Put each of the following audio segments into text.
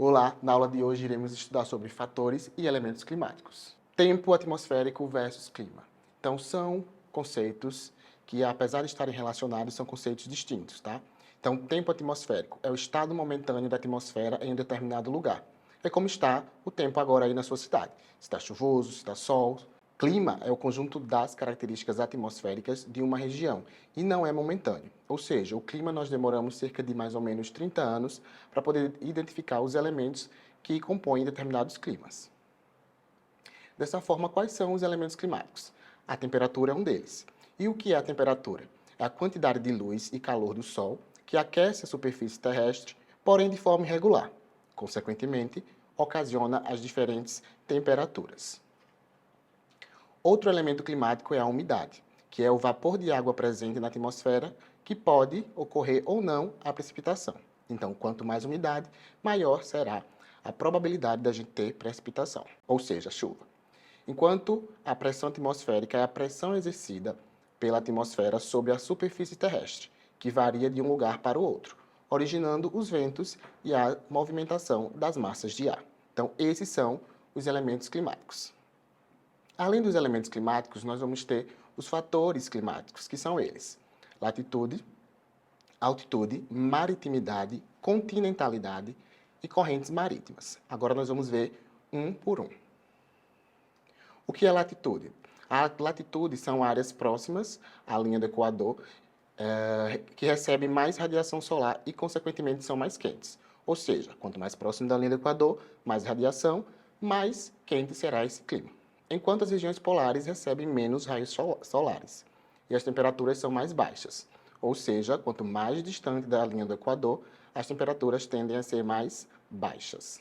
Olá, na aula de hoje iremos estudar sobre fatores e elementos climáticos. Tempo atmosférico versus clima. Então são conceitos que, apesar de estarem relacionados, são conceitos distintos, tá? Então, tempo atmosférico é o estado momentâneo da atmosfera em um determinado lugar. É como está o tempo agora aí na sua cidade. Se está chuvoso, se está sol. Clima é o conjunto das características atmosféricas de uma região e não é momentâneo. Ou seja, o clima nós demoramos cerca de mais ou menos 30 anos para poder identificar os elementos que compõem determinados climas. Dessa forma, quais são os elementos climáticos? A temperatura é um deles. E o que é a temperatura? É a quantidade de luz e calor do Sol que aquece a superfície terrestre, porém de forma irregular. Consequentemente, ocasiona as diferentes temperaturas. Outro elemento climático é a umidade, que é o vapor de água presente na atmosfera que pode ocorrer ou não a precipitação. Então, quanto mais umidade, maior será a probabilidade da gente ter precipitação, ou seja, chuva. Enquanto a pressão atmosférica é a pressão exercida pela atmosfera sobre a superfície terrestre, que varia de um lugar para o outro, originando os ventos e a movimentação das massas de ar. Então, esses são os elementos climáticos. Além dos elementos climáticos, nós vamos ter os fatores climáticos, que são eles: latitude, altitude, maritimidade, continentalidade e correntes marítimas. Agora nós vamos ver um por um. O que é latitude? A latitude são áreas próximas à linha do Equador, que recebem mais radiação solar e, consequentemente, são mais quentes. Ou seja, quanto mais próximo da linha do Equador, mais radiação, mais quente será esse clima. Enquanto as regiões polares recebem menos raios solares e as temperaturas são mais baixas. Ou seja, quanto mais distante da linha do Equador, as temperaturas tendem a ser mais baixas.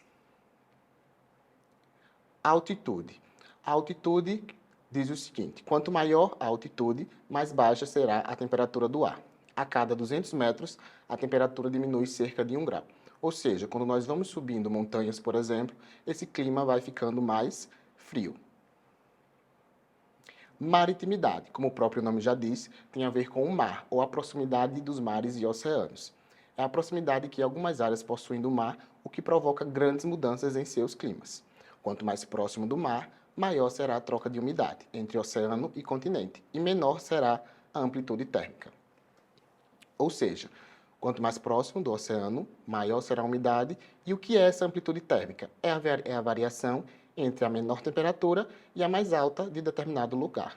Altitude. A altitude diz o seguinte: quanto maior a altitude, mais baixa será a temperatura do ar. A cada 200 metros, a temperatura diminui cerca de 1 grau. Ou seja, quando nós vamos subindo montanhas, por exemplo, esse clima vai ficando mais frio. Maritimidade, como o próprio nome já diz, tem a ver com o mar, ou a proximidade dos mares e oceanos. É a proximidade que algumas áreas possuem do mar, o que provoca grandes mudanças em seus climas. Quanto mais próximo do mar, maior será a troca de umidade entre oceano e continente, e menor será a amplitude térmica. Ou seja, quanto mais próximo do oceano, maior será a umidade. E o que é essa amplitude térmica? É a variação entre a menor temperatura e a mais alta de determinado lugar.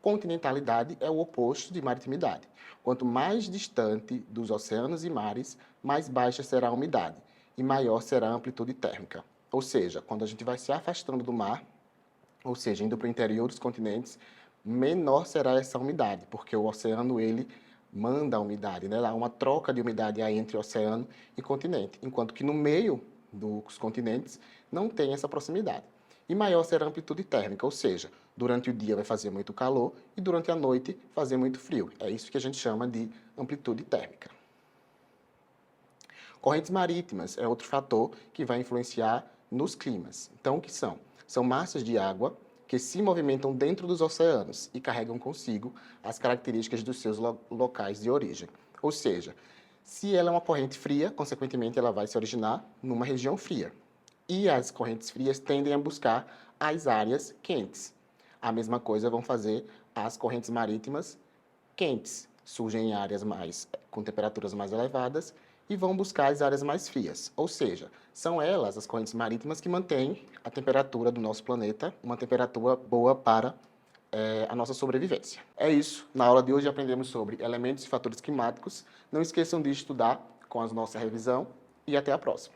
Continentalidade é o oposto de maritimidade. Quanto mais distante dos oceanos e mares, mais baixa será a umidade e maior será a amplitude térmica. Ou seja, quando a gente vai se afastando do mar, ou seja, indo para o interior dos continentes, menor será essa umidade, porque o oceano ele manda a umidade, né? Há uma troca de umidade aí entre oceano e continente, enquanto que no meio dos continentes não tem essa proximidade. E maior será a amplitude térmica, ou seja, durante o dia vai fazer muito calor e durante a noite fazer muito frio. É isso que a gente chama de amplitude térmica. Correntes marítimas é outro fator que vai influenciar nos climas. Então, o que são? São massas de água que se movimentam dentro dos oceanos e carregam consigo as características dos seus locais de origem. Ou seja, se ela é uma corrente fria, consequentemente ela vai se originar numa região fria. E as correntes frias tendem a buscar as áreas quentes. A mesma coisa vão fazer as correntes marítimas quentes. Surgem em áreas com temperaturas mais elevadas e vão buscar as áreas mais frias. Ou seja, são elas, as correntes marítimas, que mantêm a temperatura do nosso planeta, uma temperatura boa para a nossa sobrevivência. É isso. Na aula de hoje aprendemos sobre elementos e fatores climáticos. Não esqueçam de estudar com a nossa revisão e até a próxima.